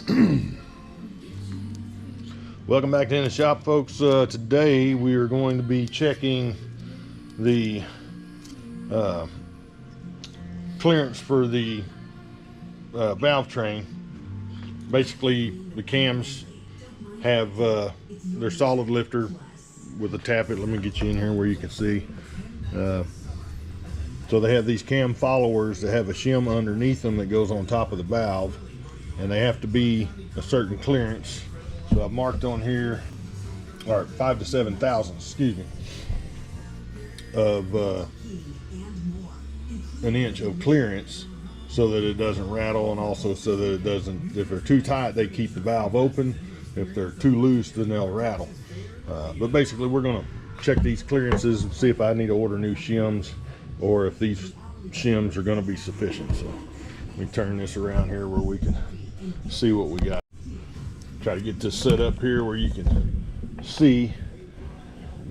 Welcome back to In the Shop, folks. Today we are going to be checking the clearance for the valve train. Basically, the cams have their solid lifter with a tappet. Let me get you in here where you can see. So they have these cam followers that have a shim underneath them that goes on top of the valve, and they have to be a certain clearance. So I've marked on here, or 5 to 7 thousandths, excuse me, of an inch of clearance, so that it doesn't rattle, and also so that it doesn't, if they're too tight, they keep the valve open. If they're too loose, then they'll rattle. But basically, we're going to check these clearances and see if I need to order new shims, or if these shims are going to be sufficient. So let me turn this around here where we can see what we got. Try to get this set up here where you can see,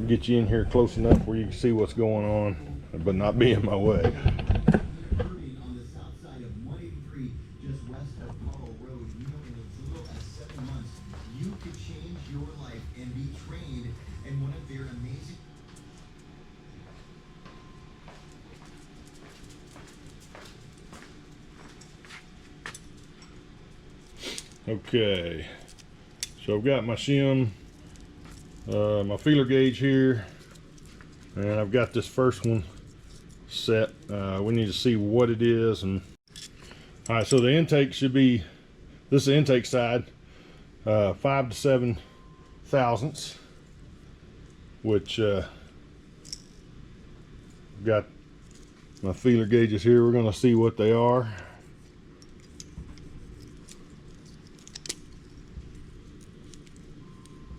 get you in here close enough where you can see what's going on, but not be in my way. Okay, so I've got my shim, my feeler gauge here, and I've got this first one set. We need to see what it is. And all right, so the intake should be, this is the intake side, 5 to 7 thousandths, which got my feeler gauges here. We're going to see what they are.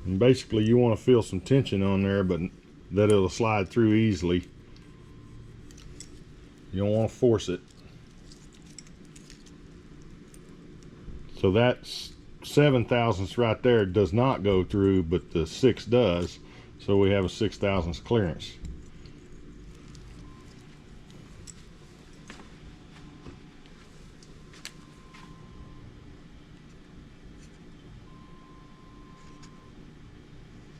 And basically, you want to feel some tension on there, but that it'll slide through easily. You don't want to force it. So that's 7 thousandths right there does not go through, but the 6 does. So we have a 6 thousandths clearance.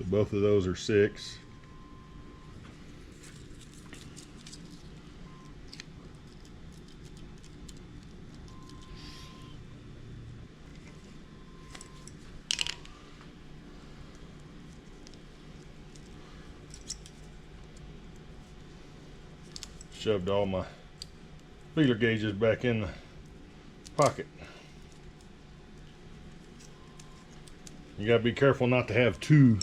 Both of those are 6. Shoved all my feeler gauges back in the pocket. You gotta be careful not to have two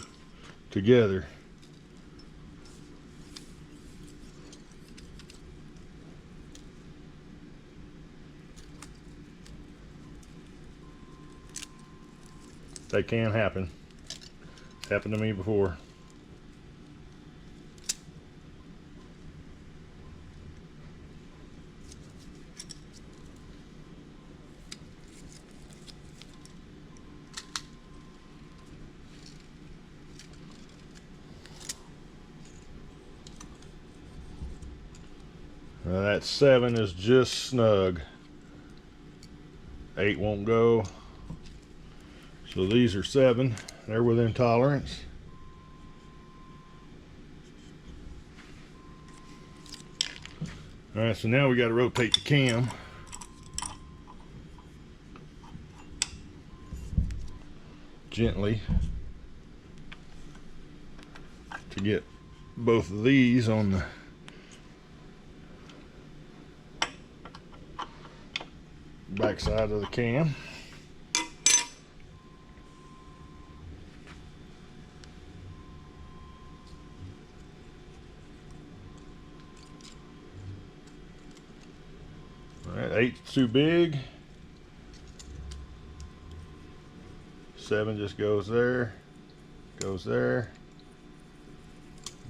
together. That can happen. It's happened to me before. That 7 is just snug. 8 won't go. So these are 7. They're within tolerance. All right, so now we got to rotate the cam. Gently to get both of these on the back side of the cam. All right, 8's too big. 7 just goes there, goes there,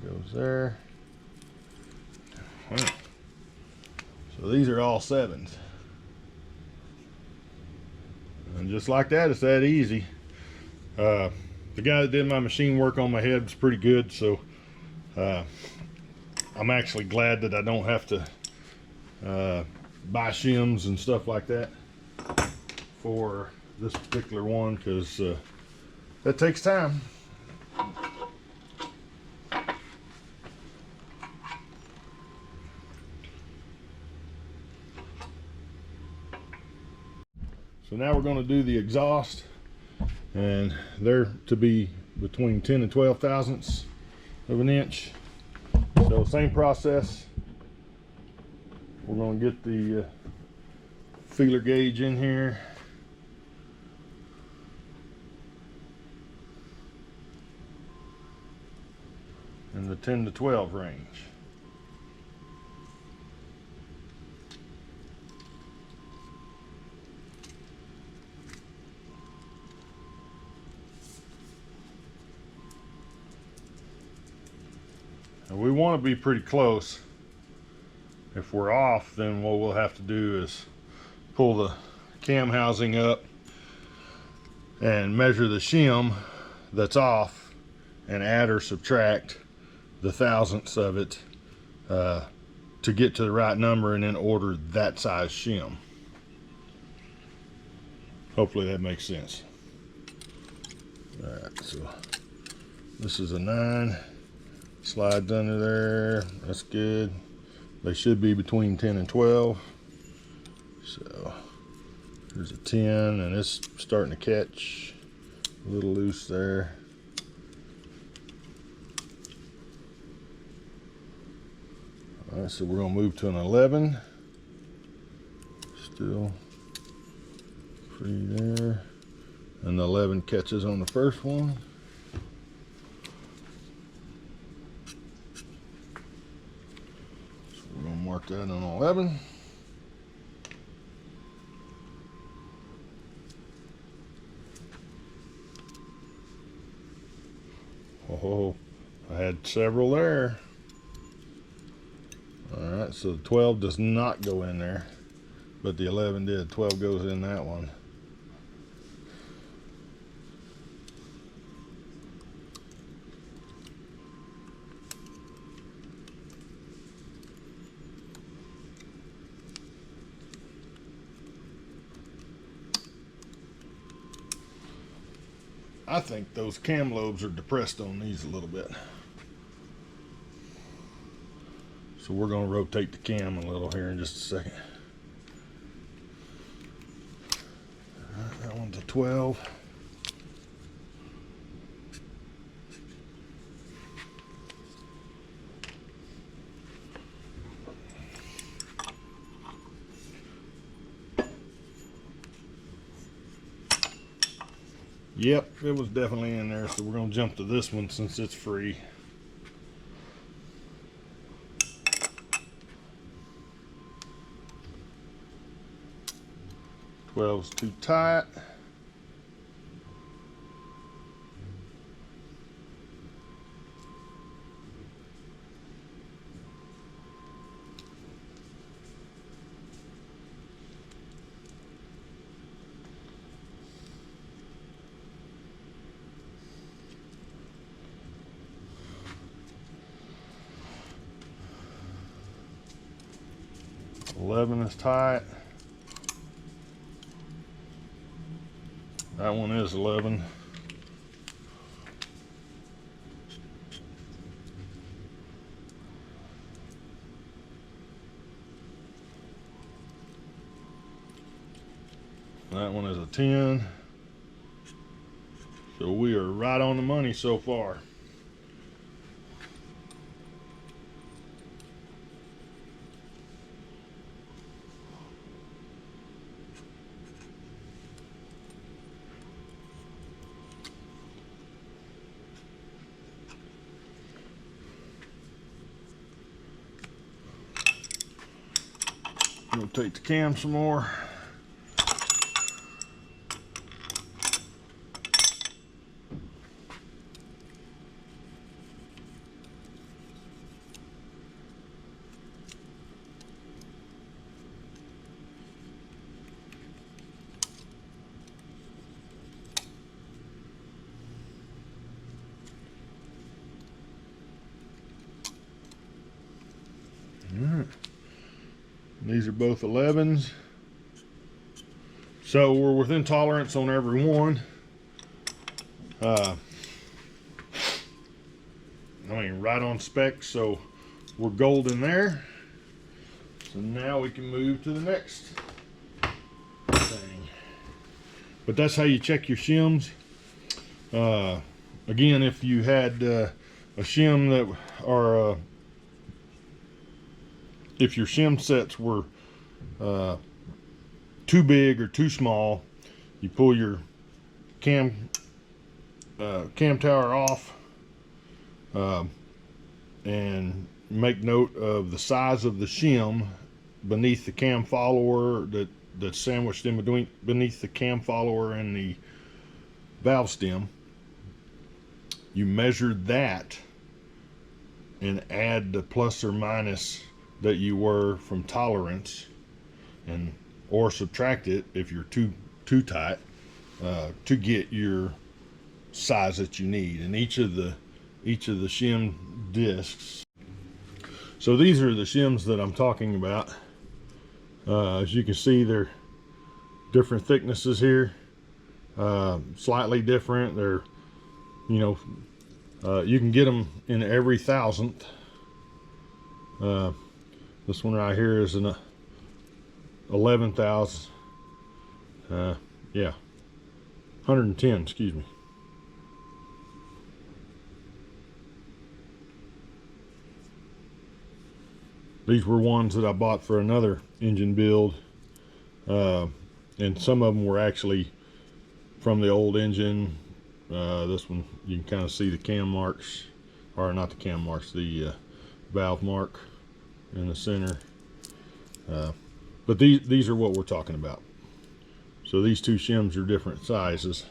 goes there. All right. So these are all 7s. And just like that, it's that easy. The guy that did my machine work on my head was pretty good, so I'm actually glad that I don't have to buy shims and stuff like that for this particular one because that takes time. So now we're going to do the exhaust, and they're to be between 10 and 12 thousandths of an inch. So same process. We're going to get the feeler gauge in here. In the 10 to 12 range. And we want to be pretty close. If we're off, then what we'll have to do is pull the cam housing up and measure the shim that's off and add or subtract the thousandths of it to get to the right number, and then order that size shim. Hopefully that makes sense. Alright, so this is a 9. Slides under there. That's good. They should be between 10 and 12. So here's a 10, and it's starting to catch a little loose there. All right, so we're going to move to an 11. Still free there. And the 11 catches on the first one. So we're going to mark that on 11. Oh, I had several there. Alright, so the 12 does not go in there, but the 11 did. 12 goes in that one. I think those cam lobes are depressed on these a little bit. So we're going to rotate the cam a little here in just a second. All right, that one's a 12. Yep, it was definitely in there, so we're going to jump to this one since it's free. Twelve's too tight. Eleven is tight. That one is 11. That one is a 10. So we are right on the money so far. Rotate the cam some more. All right. These are both 11s. So we're within tolerance on every one. I mean, right on spec, so we're golden there. So now we can move to the next thing. But that's how you check your shims. Again, if you had a shim that, or if your shim sets were too big or too small, you pull your cam tower off and make note of the size of the shim beneath the cam follower that's sandwiched in between beneath the cam follower and the valve stem. You measure that and add the plus or minus that you were from tolerance, and or subtract it if you're too tight, to get your size that you need. And each of the shim discs. So these are the shims that I'm talking about. As you can see, they're different thicknesses here, slightly different. They're, you know, you can get them in every thousandth. This one right here is an 11,000. Yeah, 110. Excuse me. These were ones that I bought for another engine build, and some of them were actually from the old engine. This one, you can kind of see the cam marks, or not the cam marks, the valve mark in the center. But these are what we're talking about. So these two shims are different sizes,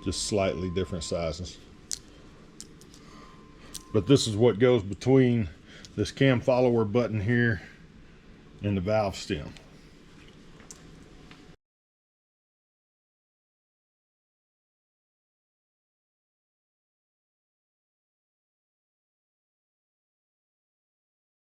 just slightly different sizes. But this is what goes between this cam follower button here and the valve stem.